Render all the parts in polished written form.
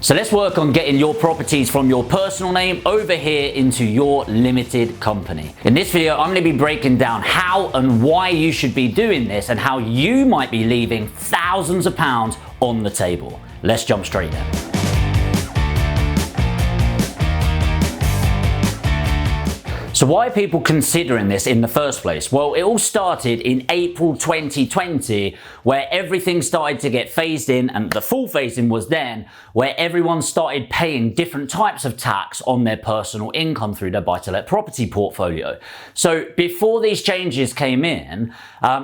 So let's work on getting your properties from your personal name over here into your limited company. In this video, I'm going to be breaking down how and why you should be doing this and how you might be leaving thousands of pounds on the table. Let's jump straight in. So why are people considering this in the first place? Well, it all started in April 2020, where everything started to get phased in, and the full phasing was then, where everyone started paying different types of tax on their personal income through their buy-to-let property portfolio. So before these changes came in,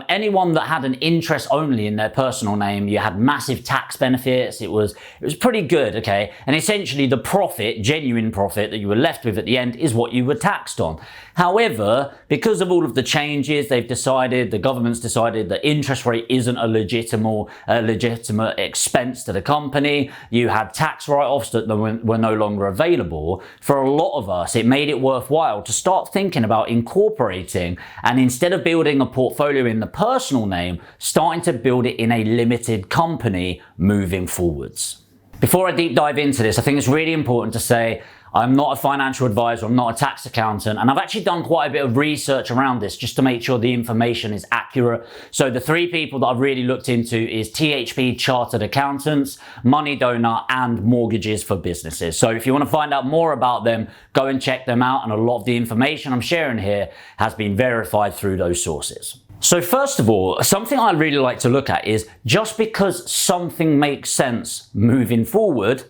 anyone that had an interest only in their personal name, you had massive tax benefits. It was pretty good, okay? And essentially the profit, genuine profit that you were left with at the end is what you were taxed on. However, because of all of the changes, the government's decided that interest rate isn't a legitimate expense to the company. You had tax write-offs that were no longer available. For a lot of us, it made it worthwhile to start thinking about incorporating, and instead of building a portfolio in the personal name, starting to build it in a limited company moving forwards. Before I deep dive into this, I think it's really important to say I'm not a financial advisor, I'm not a tax accountant, and I've actually done quite a bit of research around this just to make sure the information is accurate. So the three people that I've really looked into is THP Chartered Accountants, Money Donor, and Mortgages for Businesses. So if you want to find out more about them, go and check them out, and a lot of the information I'm sharing here has been verified through those sources. So first of all, something I really like to look at is just because something makes sense moving forward,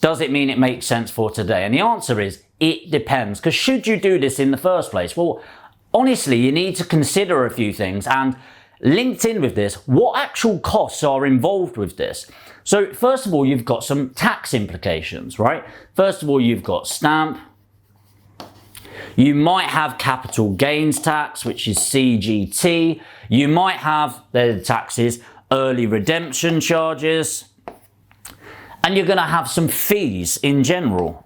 does it mean it makes sense for today? And the answer is, it depends. Because should you do this in the first place? Well, honestly, you need to consider a few things, and linked in with this, what actual costs are involved with this? So first of all, you've got some tax implications, right? First of all, you've got stamp. You might have capital gains tax, which is CGT. You might have, the taxes, early redemption charges. And you're going to have some fees in general.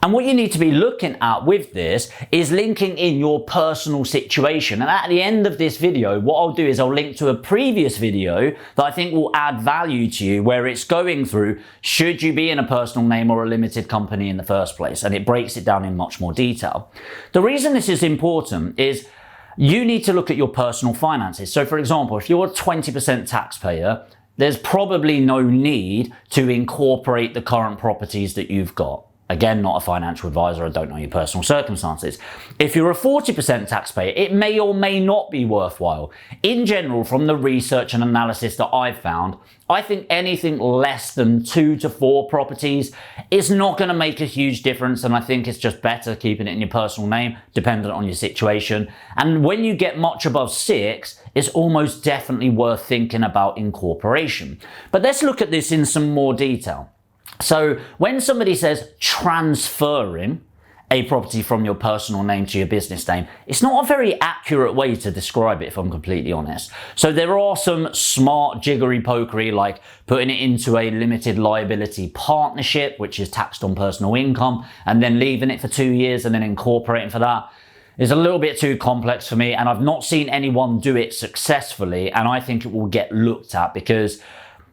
And what you need to be looking at with this is linking in your personal situation. And at the end of this video, what I'll do is I'll link to a previous video that I think will add value to you, where it's going through, should you be in a personal name or a limited company in the first place? And it breaks it down in much more detail. The reason this is important is you need to look at your personal finances. So for example, if you're a 20% taxpayer, there's probably no need to incorporate the current properties that you've got. Again, not a financial advisor, I don't know your personal circumstances. If you're a 40% taxpayer, it may or may not be worthwhile. In general, from the research and analysis that I've found, I think anything less than 2 to 4 properties is not going to make a huge difference, and I think it's just better keeping it in your personal name, dependent on your situation. And when you get much above 6, it's almost definitely worth thinking about incorporation. But let's look at this in some more detail. So when somebody says transferring a property from your personal name to your business name, it's not a very accurate way to describe it, if I'm completely honest. So there are some smart jiggery pokery, like putting it into a limited liability partnership, which is taxed on personal income, and then leaving it for 2 years and then incorporating for that. It's a little bit too complex for me, and I've not seen anyone do it successfully, and I think it will get looked at, because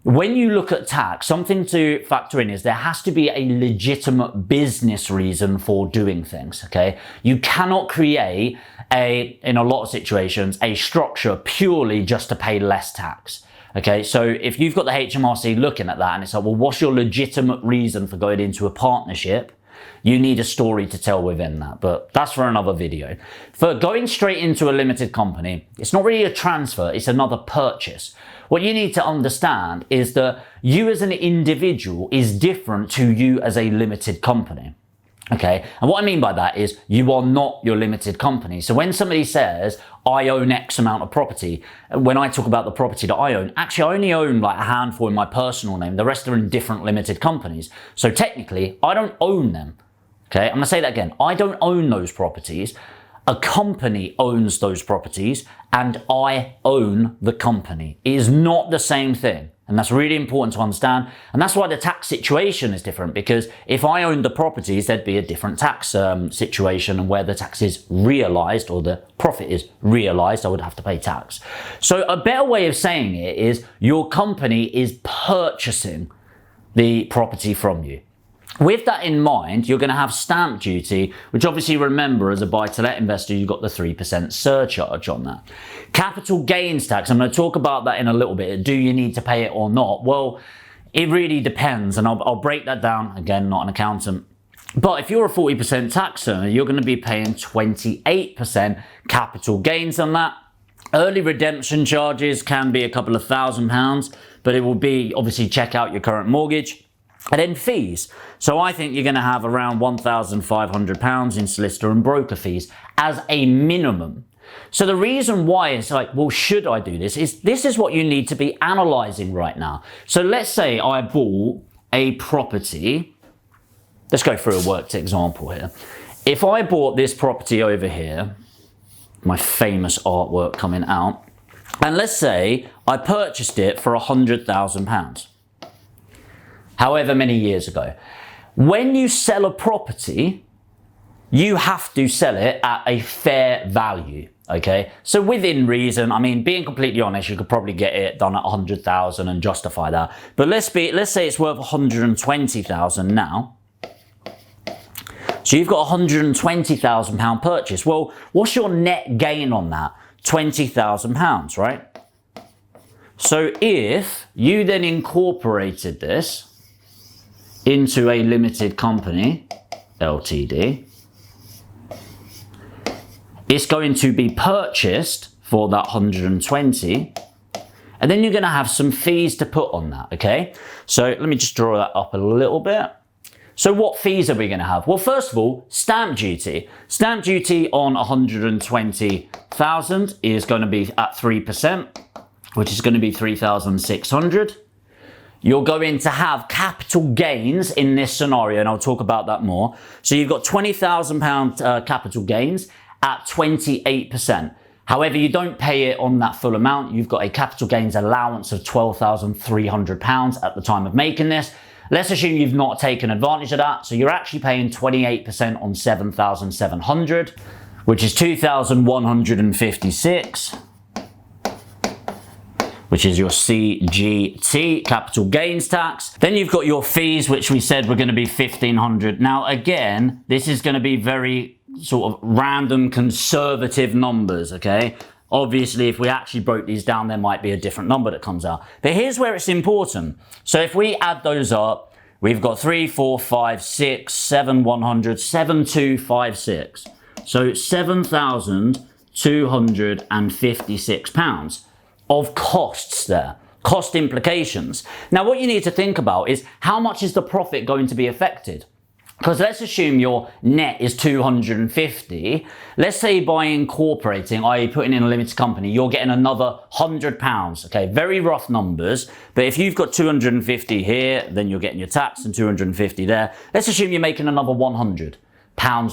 when you look at tax, something to factor in is there has to be a legitimate business reason for doing things, okay? You cannot create in a lot of situations, a structure purely just to pay less tax. Okay, so if you've got the HMRC looking at that and it's like, well, what's your legitimate reason for going into a partnership? You need a story to tell within that, but that's for another video. For going straight into a limited company, it's not really a transfer, it's another purchase. What you need to understand is that you as an individual is different to you as a limited company. Okay, and what I mean by that is you are not your limited company. So when somebody says, I own X amount of property, when I talk about the property that I own, actually I only own like a handful in my personal name. The rest are in different limited companies. So technically, I don't own them. Okay, I'm gonna say that again. I don't own those properties. A company owns those properties and I own the company. It is not the same thing. And that's really important to understand. And that's why the tax situation is different, because if I owned the properties, there'd be a different tax situation, and where the tax is realized or the profit is realized, I would have to pay tax. So a better way of saying it is your company is purchasing the property from you. With that in mind, you're going to have stamp duty, which obviously, remember, as a buy-to-let investor, you've got the 3% surcharge on that. Capital gains tax, I'm going to talk about that in a little bit. Do you need to pay it or not? Well, it really depends, and I'll break that down. Again, not an accountant. But if you're a 40% tax earner, you're going to be paying 28% capital gains on that. Early redemption charges can be a couple of £1,000, but it will be, obviously, check out your current mortgage. And then fees. So I think you're going to have around £1,500 in solicitor and broker fees as a minimum. So the reason why it's like, well, should I do this is what you need to be analysing right now. So let's say I bought a property. Let's go through a worked example here. If I bought this property over here, my famous artwork coming out, and let's say I purchased it for £100,000. However many years ago. When you sell a property, you have to sell it at a fair value, okay? So within reason, I mean, being completely honest, you could probably get it done at 100,000 and justify that. But let's say it's worth 120,000 now. So you've got a £120,000 purchase. Well, what's your net gain on that? £20,000, right? So if you then incorporated this into a limited company, LTD, it's going to be purchased for that 120, and then you're going to have some fees to put on that, okay? So let me just draw that up a little bit. So what fees are we going to have? Well, first of all, stamp duty. Stamp duty on 120,000 is going to be at 3%, which is going to be 3,600. You're going to have capital gains in this scenario, and I'll talk about that more. So you've got £20,000 capital gains at 28%. However, you don't pay it on that full amount. You've got a capital gains allowance of £12,300 at the time of making this. Let's assume you've not taken advantage of that. So you're actually paying 28% on 7,700, which is 2,156. Which is your CGT, capital gains tax. Then you've got your fees, which we said were going to be 1,500. Now, again, this is going to be very sort of random, conservative numbers, okay? Obviously, if we actually broke these down, there might be a different number that comes out. But here's where it's important. So if we add those up, we've got 3, 4, 5, 6, 7, 100, 7,256. So £7,256 of costs there, cost implications. Now, what you need to think about is how much is the profit going to be affected? Because let's assume your net is 250. Let's say by incorporating, i.e. putting in a limited company, you're getting another £100. Okay, very rough numbers. But if you've got 250 here, then you're getting your tax and 250 there. Let's assume you're making another £100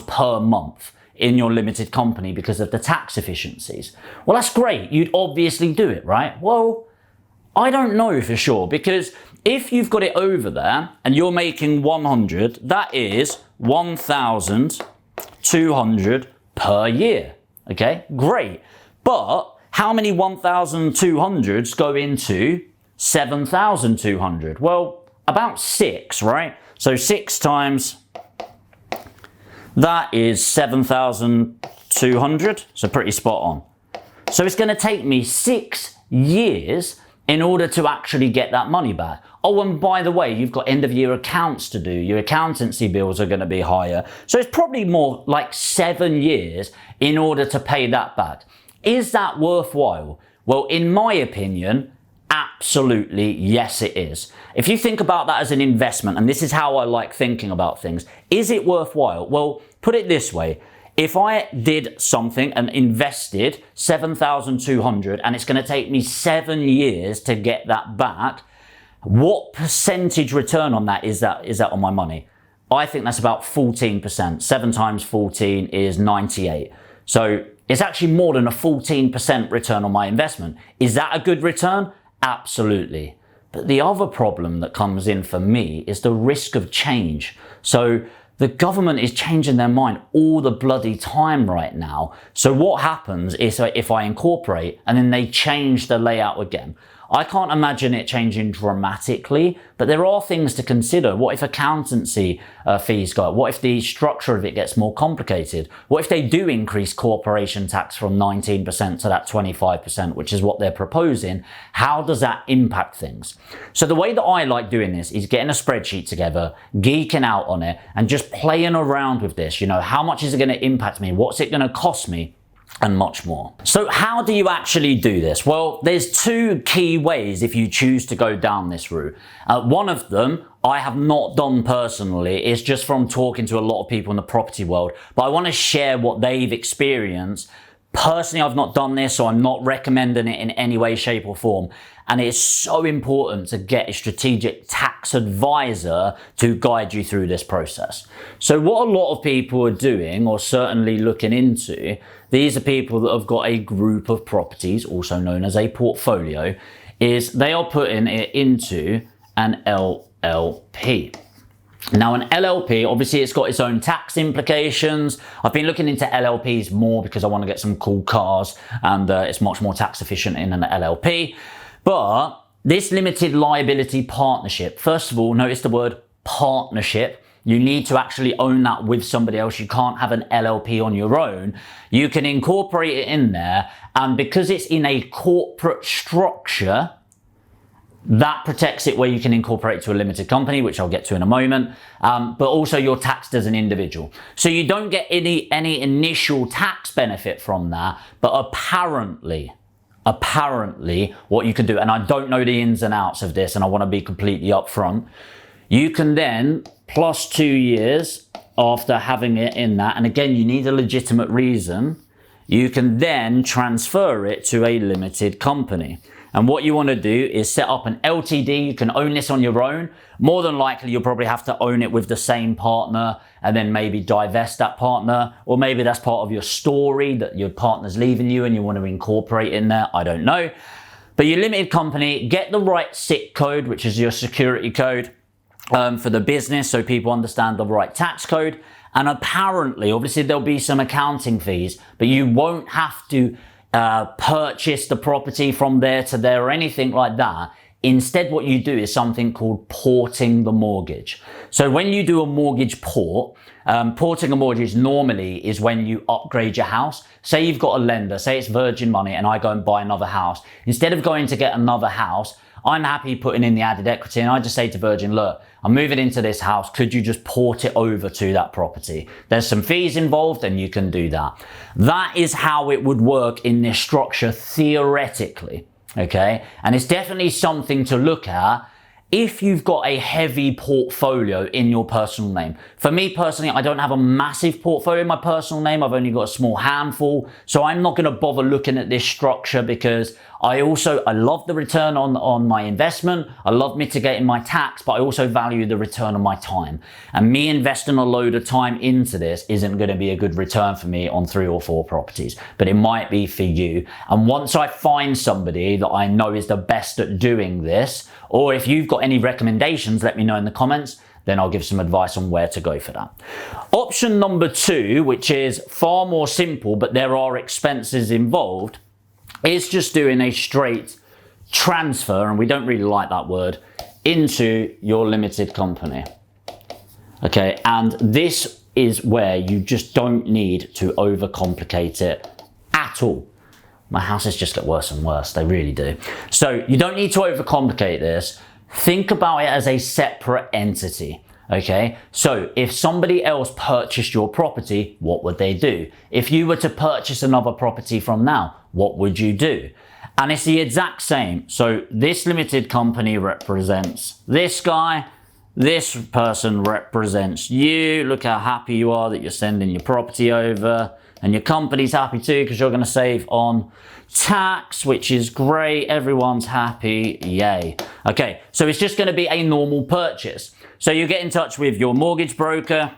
per month in your limited company because of the tax efficiencies. Well, that's great. You'd obviously do it, right? Well, I don't know for sure, because if you've got it over there and you're making 100, that is 1,200 per year. Okay, great. But how many 1,200s go into 7,200? Well, about 6, right? So 6 times that is 7,200, so pretty spot on. So it's going to take me 6 years in order to actually get that money back. Oh, and by the way, you've got end of year accounts to do. Your accountancy bills are going to be higher. So it's probably more like 7 years in order to pay that back. Is that worthwhile? Well, in my opinion, absolutely yes, it is. If you think about that as an investment, and this is how I like thinking about things, is it worthwhile? Well, put it this way. If I did something and invested 7,200 and it's going to take me 7 years to get that back, what percentage return on that is that on my money? I think that's about 14%. 7 times 14 is 98. So it's actually more than a 14% return on my investment. Is that a good return? Absolutely. But the other problem that comes in for me is the risk of change. So the government is changing their mind all the bloody time right now. So what happens is if I incorporate and then they change the layout again, I can't imagine it changing dramatically, but there are things to consider. What if accountancy fees go up? What if the structure of it gets more complicated? What if they do increase corporation tax from 19% to that 25%, which is what they're proposing? How does that impact things? So the way that I like doing this is getting a spreadsheet together, geeking out on it, and just playing around with this. You know, how much is it going to impact me? What's it going to cost me? And much more. So how do you actually do this? Well, there's two key ways if you choose to go down this route. One of them I have not done personally. It's just from talking to a lot of people in the property world, but I want to share what they've experienced. Personally, I've not done this, so I'm not recommending it in any way, shape or form. And it's so important to get a strategic tax advisor to guide you through this process. So what a lot of people are doing, or certainly looking into, these are people that have got a group of properties, also known as a portfolio, is they are putting it into an LLP. Now an LLP, obviously it's got its own tax implications. I've been looking into LLPs more because I want to get some cool cars, and it's much more tax efficient in an LLP. But this limited liability partnership, first of all, notice the word partnership. You need to actually own that with somebody else. You can't have an LLP on your own. You can incorporate it in there, and because it's in a corporate structure, that protects it where you can incorporate it to a limited company, which I'll get to in a moment, but also you're taxed as an individual. So you don't get any initial tax benefit from that, but apparently what you can do, and I don't know the ins and outs of this, and I want to be completely upfront, you can then, plus 2 years after having it in that, and again, you need a legitimate reason, you can then transfer it to a limited company. And what you want to do is set up an LTD. You can own this on your own. More than likely, you'll probably have to own it with the same partner and then maybe divest that partner. Or maybe that's part of your story that your partner's leaving you and you want to incorporate in there. I don't know. But your limited company, get the right SIC code, which is your security code for the business, so people understand the right tax code. And apparently, obviously, there'll be some accounting fees, but you won't have to purchase the property from there to there or anything like that. Instead, what you do is something called porting the mortgage. So when you do a mortgage port, porting a mortgage normally is when you upgrade your house. Say you've got a lender, say it's Virgin Money, and I go and buy another house. Instead of going to get another house, I'm happy putting in the added equity, and I just say to Virgin, look, I'm moving into this house. Could you just port it over to that property? There's some fees involved and you can do that. That is how it would work in this structure theoretically, okay? And it's definitely something to look at if you've got a heavy portfolio in your personal name. For me personally, I don't have a massive portfolio in my personal name. I've only got a small handful. So I'm not going to bother looking at this structure because I love the return on my investment. I love mitigating my tax, but I also value the return on my time. And me investing a load of time into this isn't going to be a good return for me on 3 or 4 properties, but it might be for you. And once I find somebody that I know is the best at doing this, or if you've got any recommendations, let me know in the comments, then I'll give some advice on where to go for that. Option number 2, which is far more simple, but there are expenses involved, is just doing a straight transfer, and we don't really like that word, into your limited company. Okay, and this is where you just don't need to overcomplicate it at all. My houses just get worse and worse, they really do. So you don't need to overcomplicate this. Think about it as a separate entity. Okay, so if somebody else purchased your property, what would they do? If you were to purchase another property from now, what would you do? And it's the exact same. So this limited company represents this guy, this person represents you. Look how happy you are that you're sending your property over, and your company's happy too because you're going to save on tax, which is great. Everyone's happy, yay. Okay, so it's just going to be a normal purchase. So you get in touch with your mortgage broker.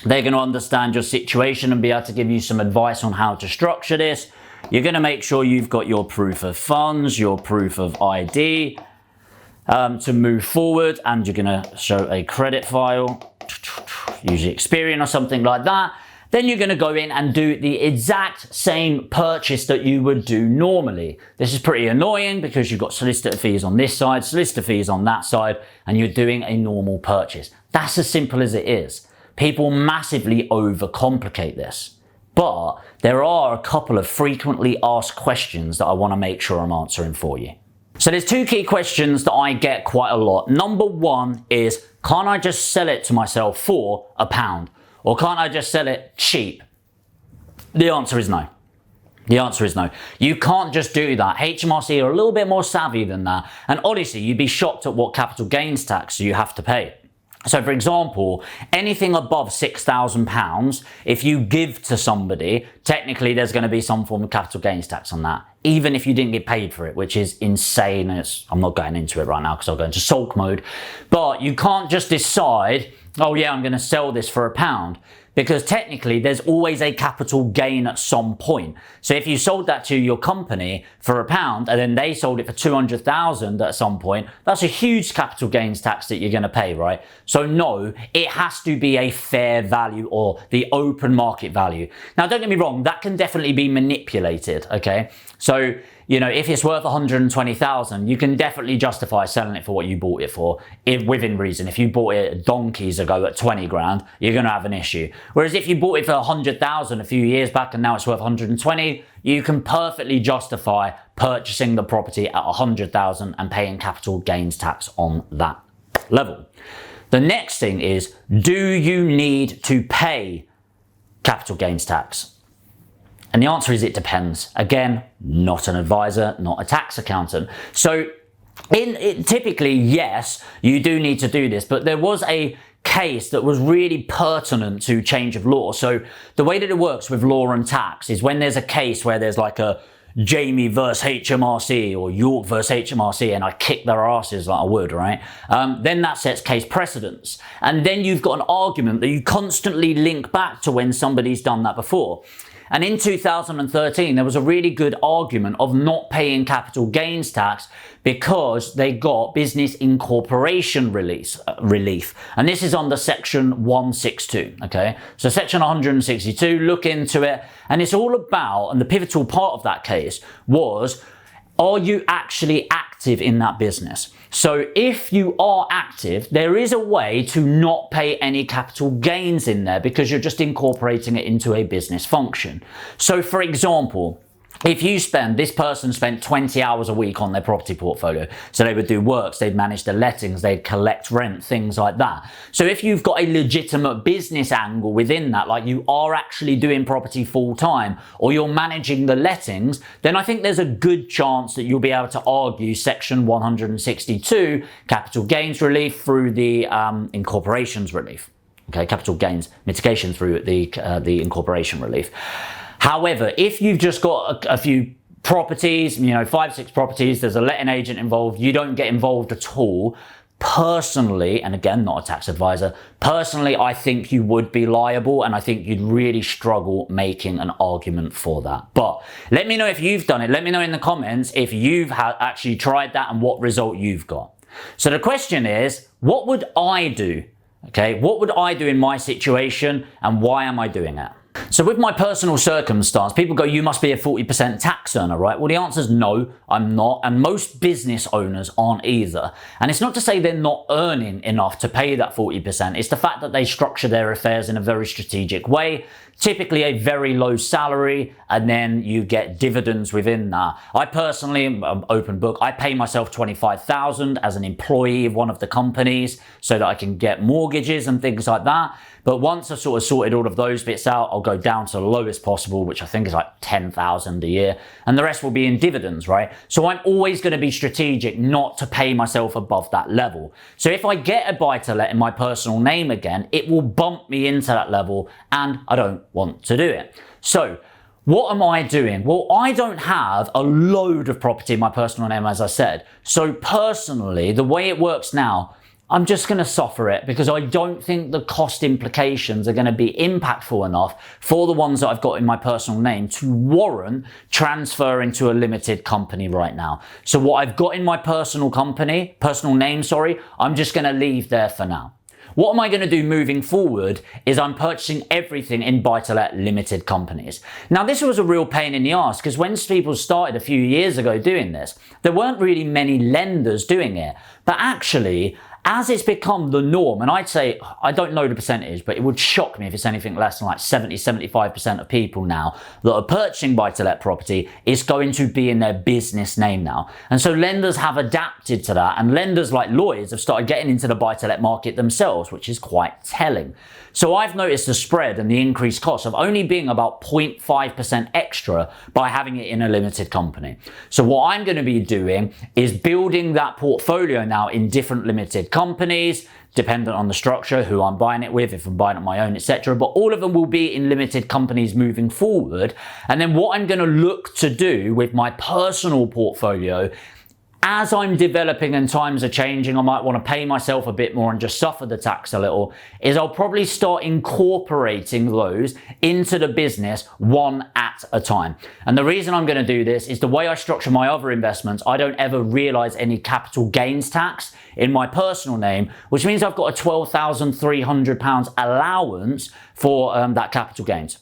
They're going to understand your situation and be able to give you some advice on how to structure this. You're going to make sure you've got your proof of funds, your proof of ID to move forward, and you're going to show a credit file, usually Experian or something like that. then you're going to go in and do the exact same purchase that you would do normally. This is pretty annoying because you've got solicitor fees on this side, solicitor fees on that side, and you're doing a normal purchase. That's as simple as it is. People massively overcomplicate this. But there are a couple of frequently asked questions that I want to make sure I'm answering for you. So there's two key questions that I get quite a lot. Number one is, can't I just sell it to myself for £1? Or can't I just sell it cheap? The answer is no. The answer is no. You can't just do that. HMRC are a little bit more savvy than that. And honestly, you'd be shocked at what capital gains tax you have to pay. So for example, anything above £6,000, if you give to somebody, technically there's going to be some form of capital gains tax on that, even if you didn't get paid for it, which is insane. I'm not going into it right now because I'll go into sulk mode. But you can't just decide, oh yeah, I'm going to sell this for £1. Because technically there's always a capital gain at some point. So if you sold that to your company for £1 and then they sold it for 200,000 at some point, that's a huge capital gains tax that you're going to pay, right? So no, it has to be a fair value or the open market value. Now don't get me wrong, that can definitely be manipulated, okay? So, you know, if it's worth 120,000, you can definitely justify selling it for what you bought it for, within reason. If you bought it donkeys ago at 20 grand, you're going to have an issue. Whereas if you bought it for 100,000 a few years back and now it's worth 120, you can perfectly justify purchasing the property at 100,000 and paying capital gains tax on that level. The next thing is, do you need to pay capital gains tax? And the answer is it depends. Again, not an advisor, not a tax accountant. So typically, yes, you do need to do this, but there was a case that was really pertinent to change of law. So the way that it works with law and tax is when there's a case where there's like a Jamie versus HMRC or York versus HMRC and I kick their asses like I would, right? Then that sets case precedents. And then you've got an argument that you constantly link back to when somebody's done that before. And in 2013, there was a really good argument of not paying capital gains tax because they got business incorporation relief. And this is under section 162, okay? So section 162, look into it. And it's all about, and the pivotal part of that case was, are you actually active in that business? So if you are active, there is a way to not pay any capital gains in there because you're just incorporating it into a business function. So for example, if this person spent 20 hours a week on their property portfolio. So they would do works, they'd manage the lettings, they'd collect rent, things like that. So if you've got a legitimate business angle within that, like you are actually doing property full time or you're managing the lettings, then I think there's a good chance that you'll be able to argue section 162 capital gains relief through the incorporations relief. Okay, capital gains mitigation through the incorporation relief. However, if you've just got a few properties, 5, 6 properties, there's a letting agent involved, you don't get involved at all, personally, and again, not a tax advisor, personally, I think you would be liable and I think you'd really struggle making an argument for that. But let me know if you've done it. Let me know in the comments if you've actually tried that and what result you've got. So the question is, what would I do? Okay, what would I do in my situation and why am I doing it? So with my personal circumstance, people go, you must be a 40% tax earner, right? Well, the answer is no, I'm not. And most business owners aren't either. And it's not to say they're not earning enough to pay that 40%. It's the fact that they structure their affairs in a very strategic way, typically a very low salary, and then you get dividends within that. I personally, open book, I pay myself $25,000 as an employee of one of the companies so that I can get mortgages and things like that. But once I've sort of sorted all of those bits out, I'll go down to the lowest possible, which I think is like 10,000 a year. And the rest will be in dividends, right? So I'm always going to be strategic not to pay myself above that level. So if I get a buy-to-let in my personal name again, it will bump me into that level and I don't want to do it. So what am I doing? Well, I don't have a load of property in my personal name, as I said. So personally, the way it works now, I'm just going to suffer it because I don't think the cost implications are going to be impactful enough for the ones that I've got in my personal name to warrant transferring to a limited company right now. So what I've got in my personal name, I'm just going to leave there for now. What am I going to do moving forward is I'm purchasing everything in buy-to-let limited companies. Now, this was a real pain in the ass because when people started a few years ago doing this, there weren't really many lenders doing it. But actually, as it's become the norm, and I'd say, I don't know the percentage, but it would shock me if it's anything less than like 70-75% of people now that are purchasing buy-to-let property is going to be in their business name now. And so lenders have adapted to that, and lenders like Lloyds have started getting into the buy-to-let market themselves, which is quite telling. So I've noticed the spread and the increased cost of only being about 0.5% extra by having it in a limited company. So what I'm going to be doing is building that portfolio now in different limited companies, dependent on the structure, who I'm buying it with, if I'm buying it on my own, etc. But all of them will be in limited companies moving forward. And then what I'm going to look to do with my personal portfolio, as I'm developing and times are changing, I might want to pay myself a bit more and just suffer the tax a little, is I'll probably start incorporating those into the business one at a time. And the reason I'm going to do this is the way I structure my other investments, I don't ever realize any capital gains tax in my personal name, which means I've got a £12,300 allowance for that capital gains.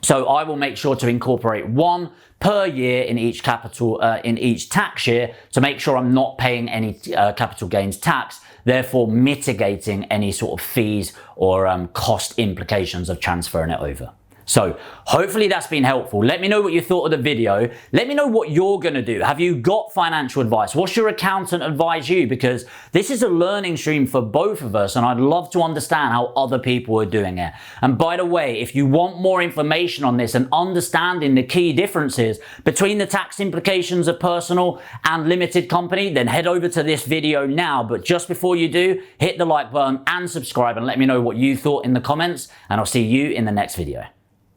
So I will make sure to incorporate one per year in each in each tax year to make sure I'm not paying any capital gains tax, therefore mitigating any sort of fees or cost implications of transferring it over. So hopefully that's been helpful. Let me know what you thought of the video. Let me know what you're going to do. Have you got financial advice? What's your accountant advise you? Because this is a learning stream for both of us, and I'd love to understand how other people are doing it. And by the way, if you want more information on this and understanding the key differences between the tax implications of personal and limited company, then head over to this video now. But just before you do, hit the like button and subscribe and let me know what you thought in the comments, and I'll see you in the next video.